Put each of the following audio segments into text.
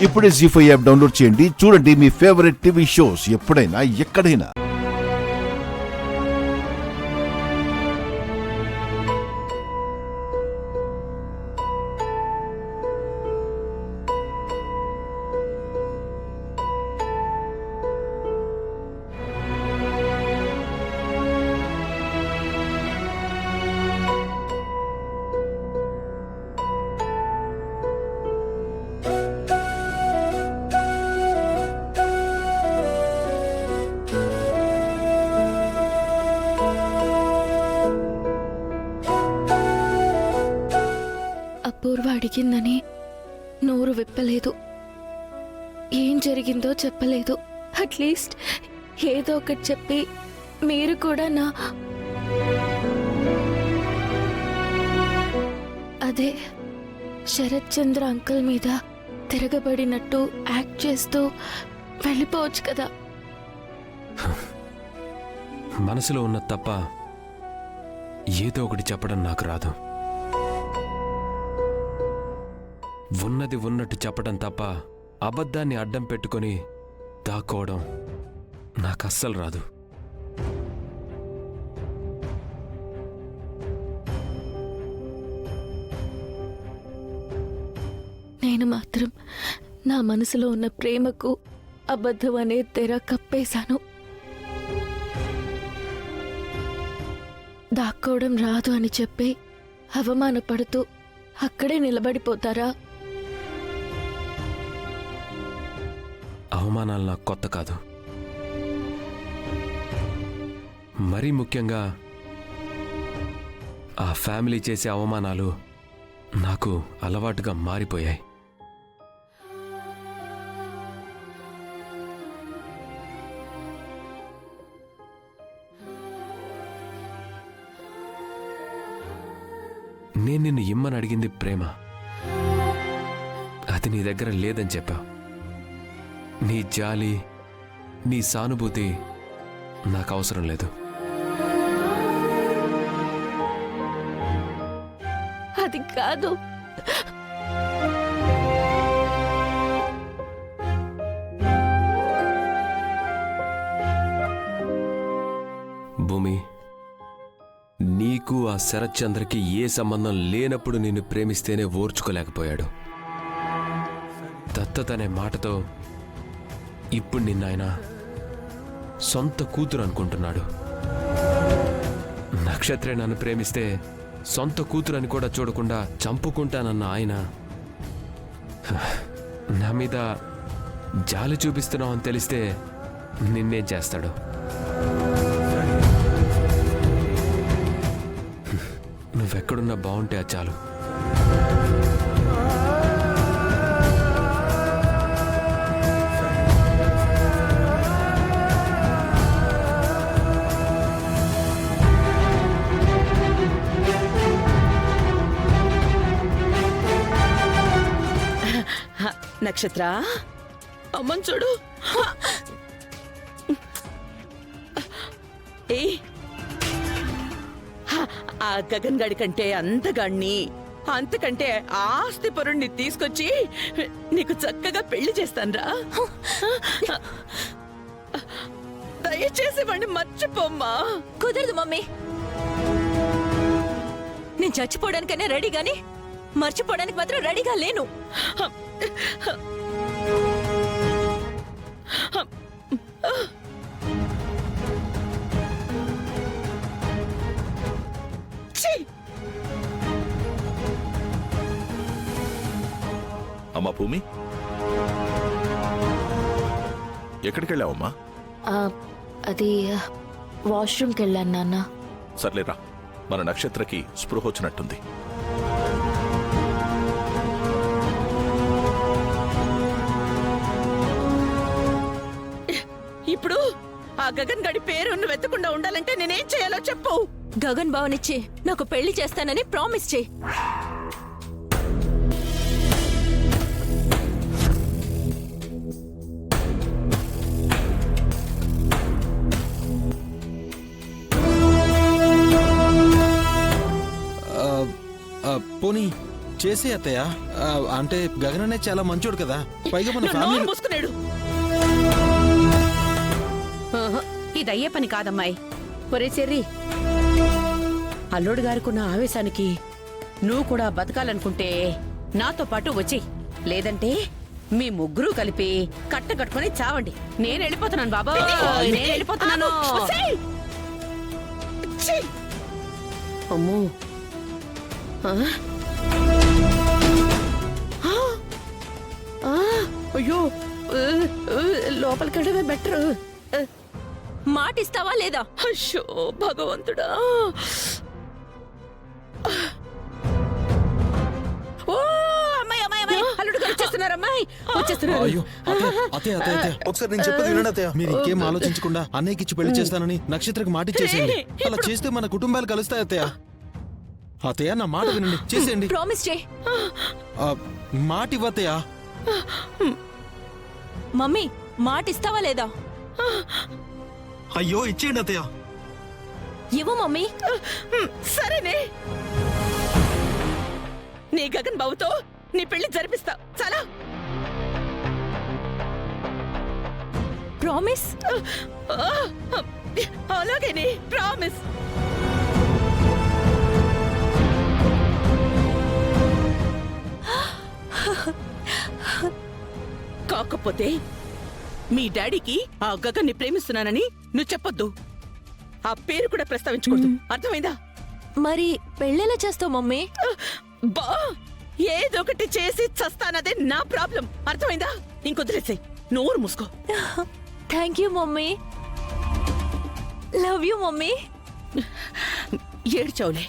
ఇప్పుడే జీ5 app download చేయండి. చూడండి మీ ఫేవరెట్ టీవీ షోస్ ఎప్పుడైనా ఎక్కడైనా. అపూర్వ అడిగిందని నోరు విప్పలేదు. ఏం జరిగిందో చెప్పలేదు. అట్లీస్ట్ ఏదో ఒకటి చెప్పి మీరు కూడా అదే శరత్ చంద్ర అంకుల్ మీద తిరగబడినట్టు యాక్ట్ చేస్తూ వెళ్ళిపోవచ్చు కదా. మనసులో ఉన్న తప్ప ఏదో ఒకటి చెప్పడం నాకు రాదు. ఉన్నది ఉన్నట్టు చెప్పడం తప్ప అబద్ధాన్ని అడ్డం పెట్టుకొని దాక్కోవడం నాకు అస్సలు రాదు. నేను మాత్రం నా మనసులో ఉన్న ప్రేమకు అబద్ధం అనే తెర కప్పేశాను. దాక్కోవడం రాదు అని చెప్పి అవమానపడుతూ అక్కడే నిలబడిపోతారా? అవమానాలు నాకు కొత్త కాదు. మరీ ముఖ్యంగా ఆ ఫ్యామిలీ చేసే అవమానాలు నాకు అలవాటుగా మారిపోయాయి. నేను నిన్ను ఇమ్మని అడిగింది ప్రేమ. అది నీ దగ్గర లేదని చెప్పావు. నీ జాలి, నీ సానుభూతి నాకు అవసరం లేదు. అది కాదు. భూమి, నీకు ఆ శరత్ చంద్రకి ఏ సంబంధం లేనప్పుడు నిన్ను ప్రేమిస్తేనే ఓర్చుకోలేకపోయాడు. దత్తత అనే మాటతో ఇప్పుడు నిన్నాయన సొంత కూతురు అనుకుంటున్నాడు. నక్షత్రే నన్ను ప్రేమిస్తే సొంత కూతురు అని కూడా చూడకుండా చంపుకుంటానన్న ఆయన నా మీద జాలి చూపిస్తున్నావు అని తెలిస్తే నిన్నేం చేస్తాడు? నువ్వెక్కడున్నా బాగుంటే అది చాలు. నక్షత్ర, అమ్మని చూడు. ఆ గగన్ గడి కంటే అందగాణ్ణి, అంతకంటే ఆస్తి పరుణ్ణి తీసుకొచ్చి నీకు చక్కగా పెళ్లి చేస్తాన్రా. దయచేసి వాణ్ణి మర్చిపోమ్మా. కుదరదు మమ్మీ. నేను చచ్చిపోవడానికైనా రెడీ గాని మర్చిపోవడానికి మాత్రం రెడీగా లేను. అమ్మా భూమి, ఎక్కడికి వెళ్ళావమ్మా? అది వాష్రూమ్కి వెళ్ళాను నాన్న. సర్లేరా, మన నక్షత్రకి స్పృహ వచ్చినట్టుంది. ఇప్పుడు ఆ గగన్ గడి పేరు వెతకుండా ఉండాలంటే నేనేం చేయాలో చెప్పు. గగన్ బావనిచ్చి నాకు పెళ్లి చేస్తానని ప్రామిస్ చేయి. పోనీ చేసే అత్తయ్య. అంటే గగన్ అనేది చాలా మంచోడు కదా, పైగా మన నువ్వు ఫ్యామిలీ. నోరు మూసుకునేడు. ఇది అయ్యే పని కాదమ్మాయి. ఒరే చెర్రి, అల్లుడు గారికున్న ఆవేశానికి నువ్వు కూడా బతకాలనుకుంటే నాతో పాటు వచ్చేయ్. లేదంటే మీ ముగ్గురు కలిపి కట్ట కట్టుకొని చావండి. నేను వెళ్ళిపోతున్నాను బాబా, నేను వెళ్ళిపోతున్నాను. అమ్మో, ఆ? ఆ? ఆ? అయ్యో, లోపలికి వెళ్ళడమే బెటర్. మాట ఇస్తావా లేదా? అయ్యో భగవంతుడా. ఓ అమ్మాయి అమ్మాయి అమ్మాయి, అల్లుడు గారు వచ్చేస్తున్నారు. అమ్మాయి వచ్చేస్తున్నారు. అయ్యో అత్తయ్య అత్తయ్య, ఒకసారి నేను చెప్పేది వినండి అత్తయ్య. మీరు ఇంకేం ఆలోచించకుండా అన్నయ్యకి ఇచ్చి పెళ్లి చేస్తానని నక్షత్రకి మాట ఇచ్చేసేయండి. అలా చేస్తే మన కుటుంబాలు కలుస్తాయి అత్తయ్య. అత్తయ్య నా మాట వినండి, చేసేయండి. ప్రామిస్ చేయి. మాట ఇవ్వత్తయ్య. మమ్మీ మాట ఇస్తావా లేదా? అయ్యో ఇచ్చేయండి అత్తయ్య. ఇవ్వు మమ్మీ. సరేనే, నీ గగన్ బాబుతో నీ పెళ్లి జరిపిస్తా. చాలా ప్రామిస్. అలాగేనే ప్రామిస్. కాకపోతే మీ డాడీకి ఆ గగన్ని ప్రేమిస్తున్నానని నువ్వు చెప్పొద్దు. ఆ పేరు కూడా ప్రస్తావించకూడదు. అర్థమైందా? మరి పెళ్ళెలా చేస్తావు మమ్మీ? బా, ఏదొకటి చేసి చస్తానదే నా ప్రాబ్లం. అర్థమైందా? ఇంకొదిలేసే, నోరు మూసుకో. Thank you mummy. Love you mummy. ఏడ్చవులే.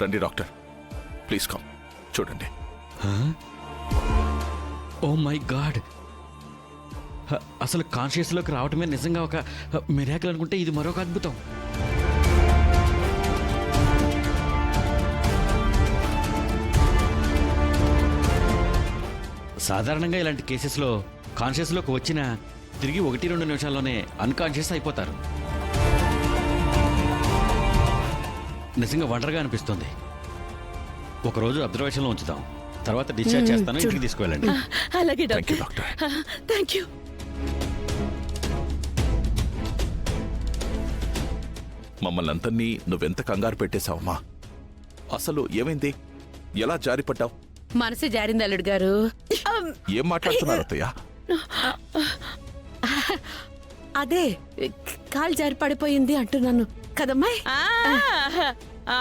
రండి డాక్టర్, ప్లీజ్ కమ్. చూడండి. ఓ మై గాడ్, అసలు కాన్షియస్లోకి రావటమే నిజంగా ఒక మిరాకిల్ అనుకుంటే ఇది మరొక అద్భుతం. సాధారణంగా ఇలాంటి కేసెస్లో కాన్షియస్లోకి వచ్చిన తిరిగి 1-2 నిమిషాల్లోనే అన్కాన్షియస్ అయిపోతారు. నిజంగా వండర్గా అనిపిస్తుంది. ఒకరోజు అబ్జర్వేషన్లో ఉంచుతాం, తర్వాత డిశ్చార్జ్ చేస్తాను, ఇంటికి తీసుకువెళ్ళండి. అలాగే thank you doctor. Doctor. Thank you. మమ్మల్ని అంతన్నీ నువ్వెంత కంగారు పెట్టేశావమ్మా. అసలు ఏమైంది? ఎలా జారిపడ్డావు? మనసు జారింది అల్లుడు గారు. ఏం మాట్లాడుతున్నారు అత్తయ్య? అదే కాలు జారి పడిపోయింది అంటున్నాను కదమ్మాయి.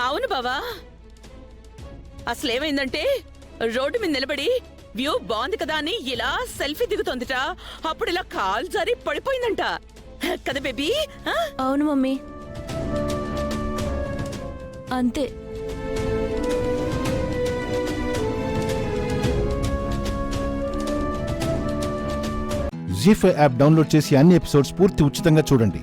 అవును బావా. అసలు ఏమైందంటే రోడ్డు మీద నిలబడి వ్యూ బాగుంది కదా అని ఇలా సెల్ఫీ దిగుతోందిట. అప్పుడు ఇలా కాలు జారి పడిపోయిందంట కదా బేబీ. అవును మమ్మీ, అంతే. జీ5 యాప్ డౌన్లోడ్ చేసి అన్ని ఎపిసోడ్స్ పూర్తి ఉచితంగా చూడండి.